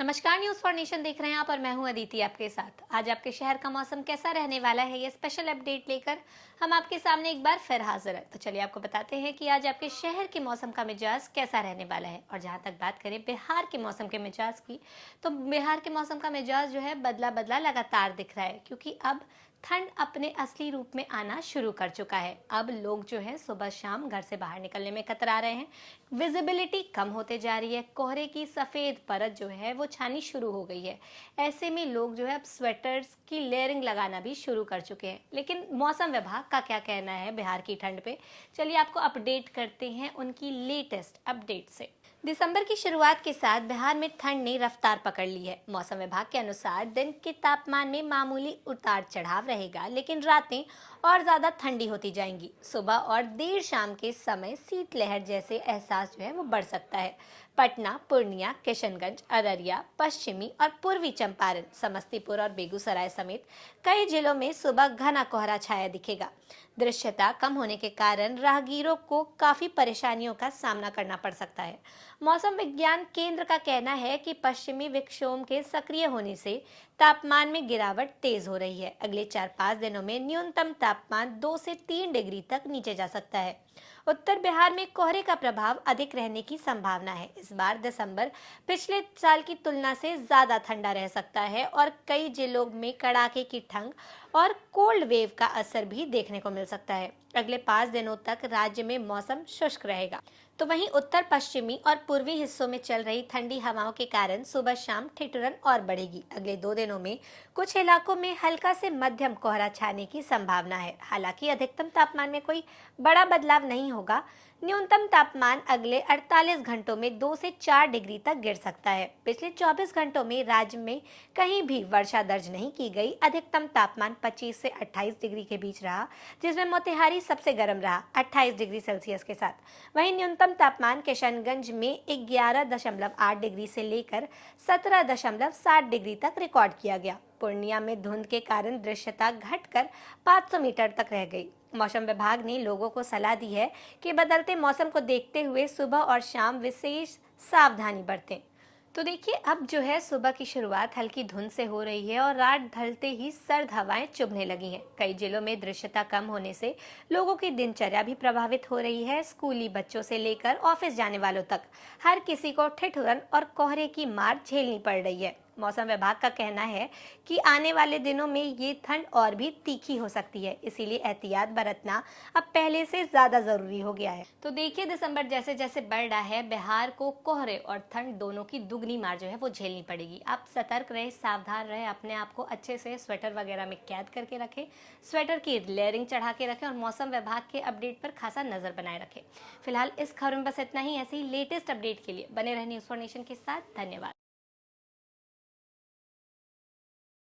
नमस्कार, news for nation देख रहे हैं आप और मैं हूं अदिति आपके साथ। आज आपके शहर का मौसम कैसा रहने वाला है, ये स्पेशल अपडेट लेकर हम आपके सामने एक बार फिर हाजिर है। तो चलिए आपको बताते हैं कि आज आपके शहर के मौसम का मिजाज कैसा रहने वाला है। और जहां तक बात करें बिहार के मौसम के मिजाज की, तो बिहार के मौसम का मिजाज जो है बदला बदला लगातार दिख रहा है, क्योंकि अब ठंड अपने असली रूप में आना शुरू कर चुका है। अब लोग जो है सुबह शाम घर से बाहर निकलने में कतरा रहे हैं। विजिबिलिटी कम होते जा रही है, कोहरे की सफेद परत जो है वो छानी शुरू हो गई है। ऐसे में लोग जो है अब स्वेटर्स की लेयरिंग लगाना भी शुरू कर चुके हैं। लेकिन मौसम विभाग का क्या कहना है बिहार की ठंड पे, चलिए आपको अपडेट करते हैं उनकी लेटेस्ट अपडेट से। दिसंबर की शुरुआत के साथ बिहार में ठंड ने रफ्तार पकड़ ली है। मौसम विभाग के अनुसार दिन के तापमान में मामूली उतार चढ़ाव रहेगा, लेकिन रातें और ज्यादा ठंडी होती जाएंगी। सुबह और देर शाम के समय शीतलहर जैसे एहसास जो है वो बढ़ सकता है। पटना, पूर्णिया, किशनगंज, अररिया, पश्चिमी और पूर्वी चंपारण, समस्तीपुर और बेगूसराय समेत कई जिलों में सुबह घना कोहरा छाया दिखेगा। दृश्यता कम होने के कारण राहगीरों को काफी परेशानियों का सामना करना पड़ सकता है। मौसम विज्ञान केंद्र का कहना है कि पश्चिमी विक्षोभ के सक्रिय होने से तापमान में गिरावट तेज हो रही है। अगले 4-5 दिनों में न्यूनतम तापमान 2 से 3 डिग्री तक नीचे जा सकता है। उत्तर बिहार में कोहरे का प्रभाव अधिक रहने की संभावना है। इस बार दिसंबर पिछले साल की तुलना से ज्यादा ठंडा रह सकता है और कई जिलों में कड़ाके की ठंड और कोल्ड वेव का असर भी देखने को मिल सकता है। अगले 5 दिनों तक राज्य में मौसम शुष्क रहेगा। तो वहीं उत्तर पश्चिमी और पूर्वी हिस्सों में चल रही ठंडी हवाओं के कारण सुबह शाम ठिठुरन और बढ़ेगी। अगले 2 दिनों में कुछ इलाकों में हल्का से मध्यम कोहरा छाने की संभावना है। हालांकि अधिकतम तापमान में कोई बड़ा बदलाव नहीं होगा। न्यूनतम तापमान अगले 48 घंटों में 2 से 4 डिग्री तक गिर सकता है। पिछले 24 घंटों में राज्य में कहीं भी वर्षा दर्ज नहीं की गई। अधिकतम तापमान 25 से 28 डिग्री के बीच रहा, जिसमें मोतिहारी सबसे गर्म रहा 28 डिग्री सेल्सियस के साथ। वहीं न्यूनतम तापमान किशनगंज में 11.8 डिग्री से लेकर 17.7 डिग्री तक रिकॉर्ड किया गया। पूर्णिया में धुंध के कारण दृश्यता घटकर 500 मीटर तक रह गई। मौसम विभाग ने लोगों को सलाह दी है कि बदलते मौसम को देखते हुए सुबह और शाम विशेष सावधानी बरतें। तो देखिए, अब जो है सुबह की शुरुआत हल्की धुंध से हो रही है और रात ढलते ही सर्द हवाएं चुभने लगी हैं। कई जिलों में दृश्यता कम होने से लोगों की दिनचर्या भी प्रभावित हो रही है। स्कूली बच्चों से लेकर ऑफिस जाने वालों तक हर किसी को ठिठुरन और कोहरे की मार झेलनी पड़ रही है। मौसम विभाग का कहना है कि आने वाले दिनों में ये ठंड और भी तीखी हो सकती है, इसीलिए एहतियात बरतना अब पहले से ज्यादा जरूरी हो गया है। तो देखिए, दिसंबर जैसे जैसे बढ़ रहा है, बिहार को कोहरे और ठंड दोनों की दुगनी मार जो है वो झेलनी पड़ेगी। आप सतर्क रहे, सावधान रहे, अपने आप को अच्छे से स्वेटर वगैरह में कैद करके रखें, स्वेटर की लेयरिंग चढ़ा के रखें और मौसम विभाग के अपडेट पर खासा नजर बनाए रखें। फिलहाल इस खबर में बस इतना ही। ऐसी लेटेस्ट अपडेट के लिए बने रहने न्यूज़ फॉर नेशन के साथ। धन्यवाद।